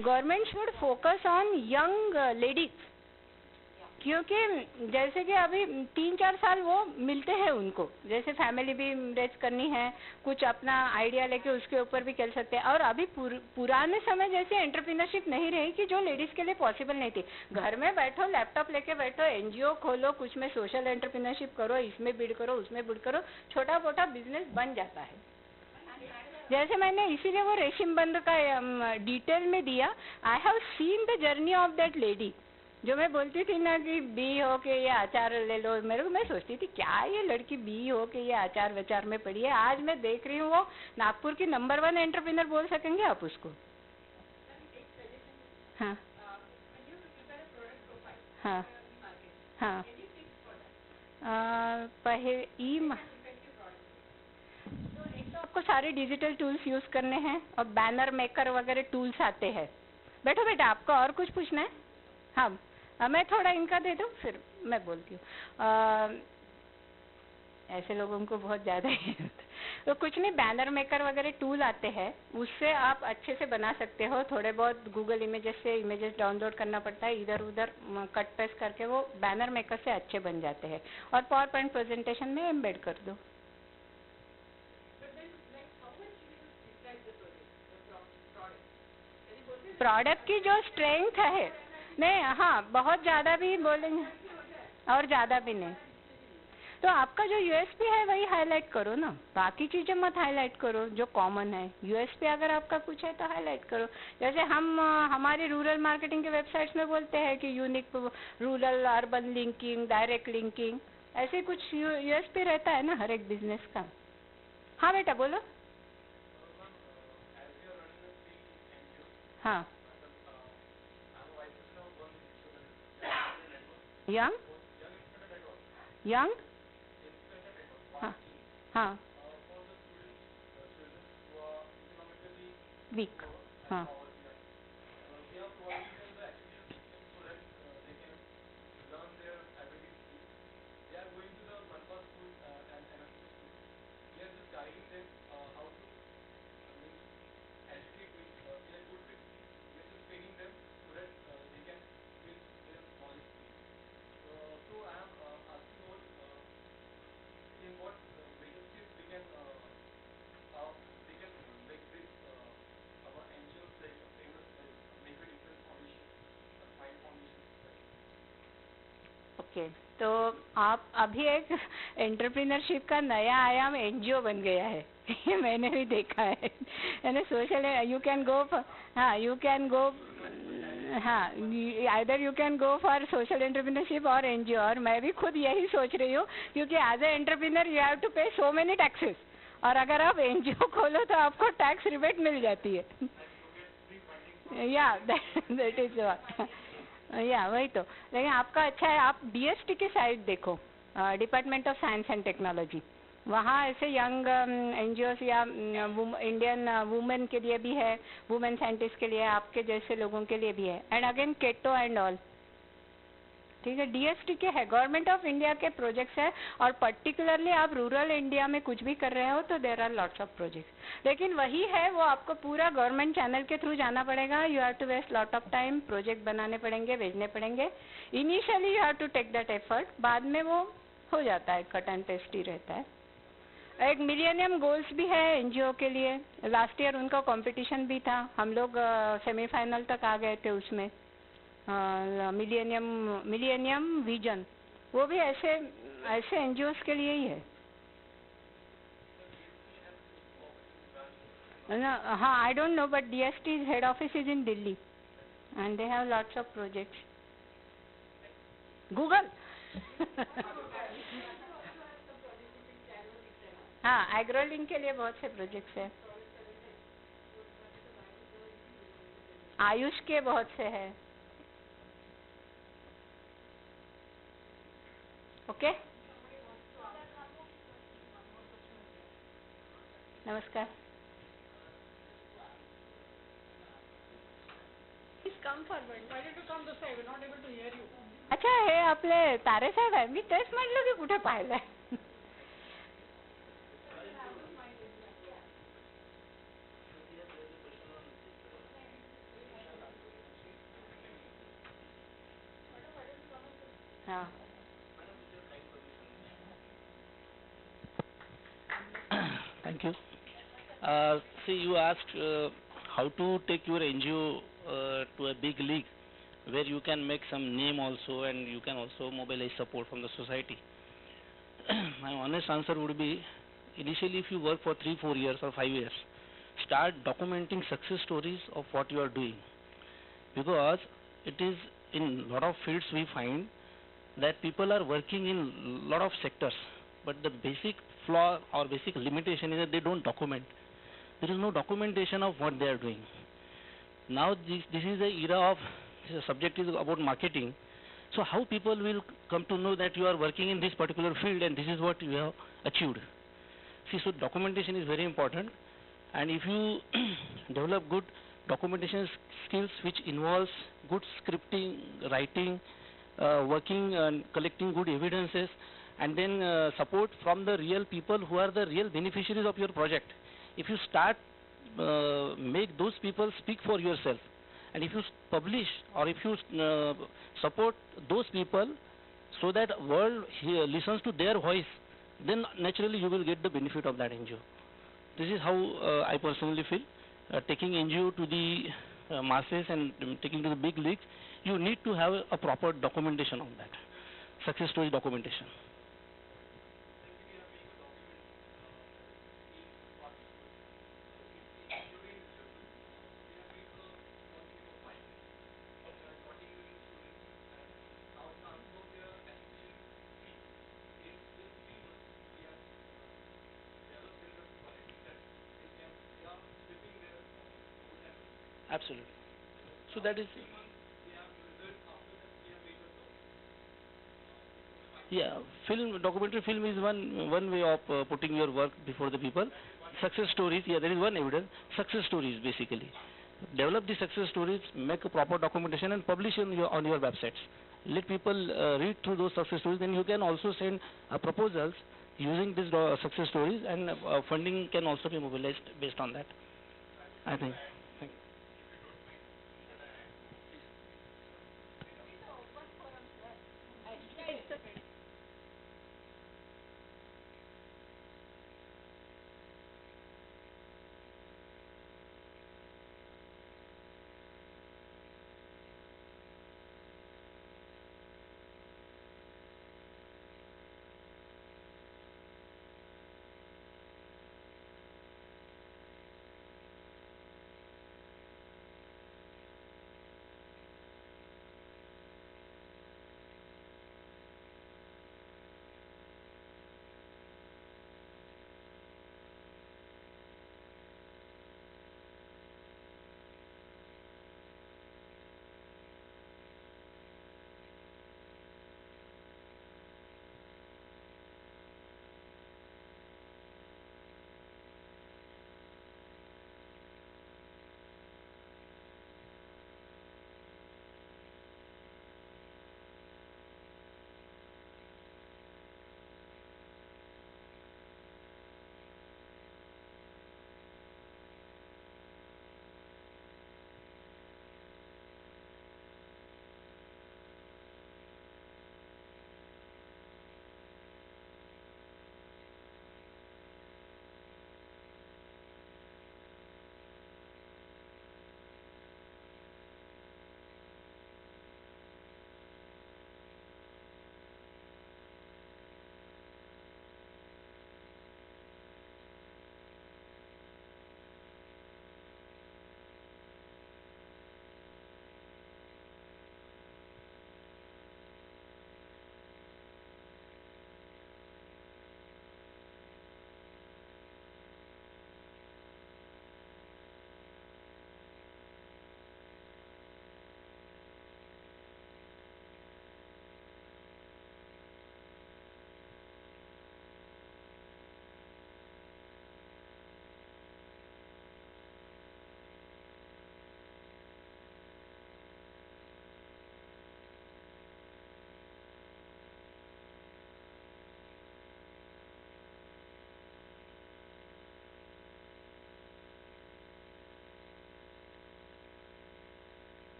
Government should focus on young ladies, क्योंकि जैसे कि अभी 3-4 साल वो मिलते हैं उनको, जैसे फैमिली भी रेज करनी है, कुछ अपना आइडिया लेके उसके ऊपर भी कर सकते हैं। और अभी पुराने समय जैसे एंटरप्रेन्योरशिप नहीं रही कि जो लेडीज के लिए पॉसिबल नहीं थी। घर में बैठो, लैपटॉप लेके बैठो, एनजीओ खोलो, कुछ में सोशल एंटरप्रेन्योरशिप करो, इसमें बिड करो, उसमें बिड करो, छोटा मोटा बिजनेस बन जाता है। जैसे मैंने इसीलिए वो रेशम बंद का डिटेल में दिया। I have seen the journey of that lady. जो मैं बोलती थी ना कि बी हो के ये आचार ले लो, मेरे को मैं सोचती थी क्या ये लड़की बी हो के ये आचार विचार में पड़ी है। आज मैं देख रही हूँ वो नागपुर की नंबर 1 एंटरप्रेन्योर बोल सकेंगे आप उसको। हाँ हाँ हाँ तो आपको सारे डिजिटल टूल्स यूज करने हैं और बैनर मेकर वगैरह टूल्स आते हैं। बैठो बेटा, आपको और कुछ पूछना है? हाँ, मैं थोड़ा इनका दे दूँ फिर मैं बोलती हूँ। ऐसे लोगों को बहुत ज़्यादा ही तो कुछ नहीं, बैनर मेकर वगैरह टूल आते हैं, उससे आप अच्छे से बना सकते हो। थोड़े बहुत गूगल इमेजेस से इमेजेस डाउनलोड करना पड़ता है, इधर उधर कट पेस्ट करके वो बैनर मेकर से अच्छे बन जाते हैं और पावर पॉइंट प्रेजेंटेशन में एम्बेड कर दो। प्रोडक्ट की जो स्ट्रेंथ है, नहीं हाँ बहुत ज़्यादा भी बोलेंगे और ज़्यादा भी नहीं, तो आपका जो यूएसपी है वही हाईलाइट करो ना, बाकी चीज़ें मत हाईलाइट करो। जो कॉमन है यूएसपी अगर आपका कुछ है तो हाईलाइट करो। जैसे हम हमारी रूरल मार्केटिंग के वेबसाइट्स में बोलते हैं कि unique rural urban linking, direct linking, ऐसे कुछ यूएसपी रहता है ना हर एक बिजनेस का। हाँ बेटा बोलो। हाँ यंग यंग हाँ हाँ वीक हाँ ओके तो आप अभी एक एंटरप्रेन्योरशिप का नया आयाम एनजीओ बन गया है ये मैंने भी देखा है यानी सोशल यू कैन गो हाँ यू कैन गो हाँ either you can go for social entrepreneurship और एनजीओ। और मैं भी खुद यही सोच रही हूँ क्योंकि as a entrepreneur you have to pay so many taxes और अगर आप एनजीओ खोलो तो आपको टैक्स रिबेट मिल जाती है या दैट इज या वही तो। लेकिन आपका अच्छा है, आप डीएसटी की साइड देखो, department of science and technology, वहाँ ऐसे यंग एनजीओस या इंडियन वुमेन के लिए भी है, वुमेन साइंटिस्ट के लिए, आपके जैसे लोगों के लिए भी है, and again keto and all. ठीक है, डीएसटी के है, गवर्नमेंट ऑफ इंडिया के प्रोजेक्ट्स है और पर्टिकुलरली आप रूरल इंडिया में कुछ भी कर रहे हो तो there are lots of projects. लेकिन वही है, वो आपको पूरा गवर्नमेंट चैनल के थ्रू जाना पड़ेगा। You have to waste lot of time, project बनाने पड़ेंगे, भेजने पड़ेंगे। Initially you have to take that effort, बाद में वो हो जाता है, कट एंड पेस्ट ही रहता है। एक मिलेनियम गोल्स भी है एनजीओ के लिए, लास्ट ईयर उनका कंपटीशन भी था, हम लोग सेमीफाइनल तक आ गए थे उसमें। मिलेनियम विजन, वो भी ऐसे ऐसे एनजीओस के लिए ही है ना। हाँ I don't know but DST head office is in Delhi and they have lots of projects. Google हाँ एग्रोलिंक के लिए बहुत से प्रोजेक्ट्स है, आयुष के बहुत से है। ओके नमस्कार। अच्छा हे आपले तारे साहेब आहे, मी तेच म्हटलं की कुठे पाहिलंय हाँ. Thank you. See, you asked how to take your NGO to a big league where you can make some name also and you can also mobilize support from the society. My honest answer would be initially, if you work for 3, 4 years or 5 years, start documenting success stories of what you are doing, because it is in lot of fields we find that people are working in lot of sectors, but the basic flaw or basic limitation is that they don't document. There is no documentation of what they are doing. Now this is the era of, the subject is about marketing. So how people will come to know that you are working in this particular field and this is what you have achieved? See, so documentation is very important, and if you develop good documentation skills which involves good scripting, writing, working and collecting good evidences, and then support from the real people who are the real beneficiaries of your project. If you start make those people speak for yourself, and if you publish or if you support those people so that world listens to their voice, then naturally you will get the benefit of that NGO. This is how I personally feel. Taking NGO to the masses and taking to the big leagues, you need to have a proper documentation on that, success story documentation. Absolutely. So that is, yeah, film, documentary film is one way of putting your work before the people. Success stories, yeah, there is one evidence. Success stories basically. Develop the success stories, make a proper documentation, and publish on your websites. Let people read through those success stories. Then you can also send proposals using these success stories, and funding can also be mobilized based on that, I think.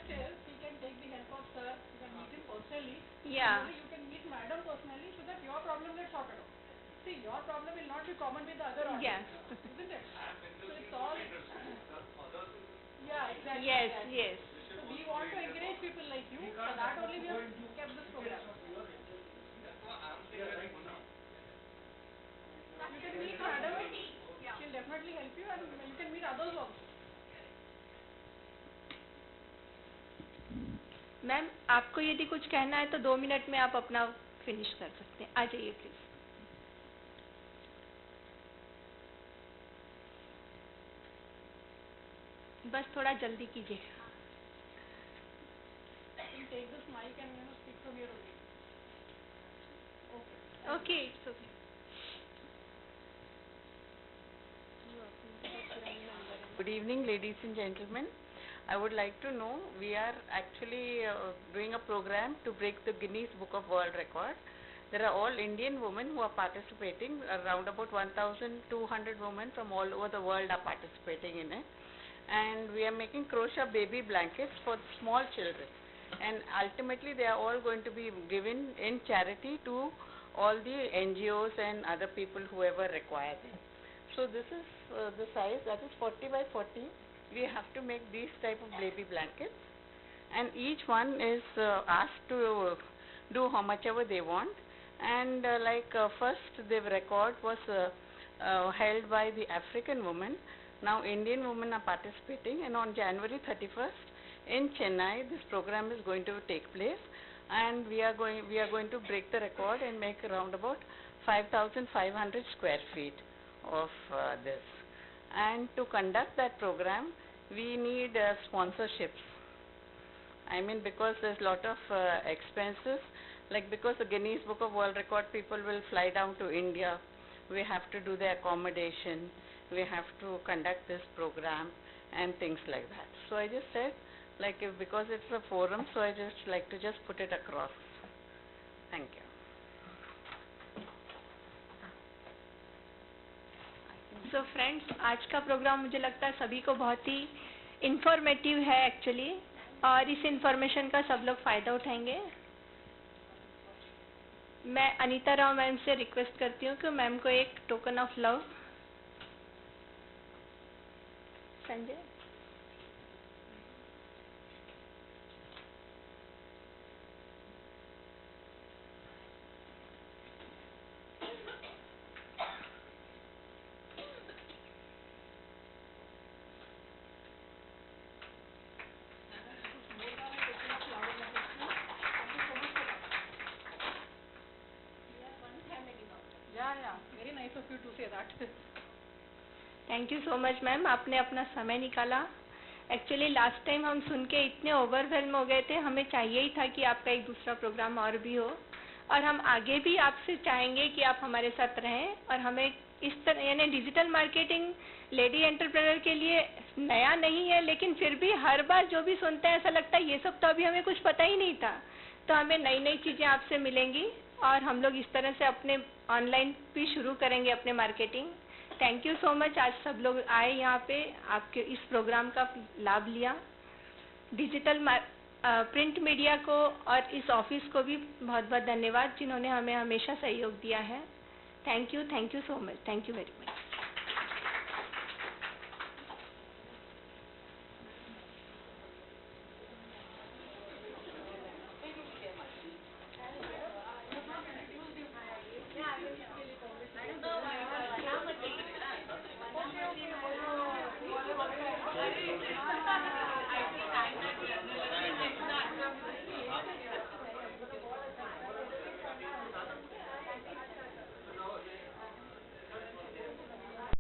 request is he can take the help of sir, you can meet him personally. Yeah. Only you can meet madam personally so that your problem gets sorted out. See, your problem will not be common with the other Yes. audience, isn't it? So it's all. Yeah, exactly. Yes, Exactly. yes. So we want to encourage people like you. For that only we have kept this program. You can meet madam. She'll definitely help you, and you can meet others also. Ma'am आपको यदि कुछ कहना है तो 2 minute में आप अपना finish कर सकते हैं. आ जाइए प्लीज. बस थोड़ा जल्दी कीजिए. You can take this mic and speak from here only. Okay. Okay, it's okay. Good evening, ladies and gentlemen. I would like to know, we are actually doing a program to break the Guinness Book of World Record. There are all Indian women who are participating, around about 1,200 women from all over the world are participating in it. And we are making crochet baby blankets for small children. And ultimately they are all going to be given in charity to all the NGOs and other people whoever require them. So this is the size, that is 40 by 40. We have to make these type of baby blankets, and each one is asked to do how much ever they want. And first the record was held by the African woman. Now Indian women are participating, and on January 31st in Chennai this program is going to take place, and we are going to break the record and make around about 5,500 square feet of this. And to conduct that program we need sponsorships. I mean, because there's a lot of expenses, like because the Guinness Book of World Record people will fly down to India, we have to do the accommodation, we have to conduct this program and things like that. So I just said, because it's a forum, so I just like to just put it across. Thank you. So friends, आज का programme मुझे लगता है सभी को बहुत ही informative है actually, और इस इंफॉर्मेशन का सब लोग फ़ायदा उठाएंगे. मैं अनीता राव मैम से रिक्वेस्ट करती हूँ कि मैम को एक token of love. Sanjay. Very nice of you to say that. Thank you so much ma'am, आपने अपना समय निकाला. एक्चुअली लास्ट टाइम हम सुन के इतने ओवरवेल्म हो गए थे, हमें चाहिए ही था कि आपका एक दूसरा प्रोग्राम और भी हो, और हम आगे भी आपसे चाहेंगे कि आप हमारे साथ रहें. और हमें इस तरह, यानी डिजिटल मार्केटिंग लेडी एंटरप्रेन्योर के लिए नया नहीं है, लेकिन फिर भी हर बार जो भी सुनते हैं ऐसा लगता है ये सब तो अभी हमें कुछ पता ही नहीं था. तो हमें नई नई चीज़ें आपसे मिलेंगी, और हम लोग इस तरह से अपने ऑनलाइन भी शुरू करेंगे अपने marketing. Thank you so much. आज सब लोग आए यहाँ पे, आपके इस प्रोग्राम का लाभ लिया. डिजिटल प्रिंट मीडिया को और इस ऑफिस को भी बहुत बहुत धन्यवाद, जिन्होंने हमें हमेशा सहयोग दिया है. Thank you so much. Thank you very much.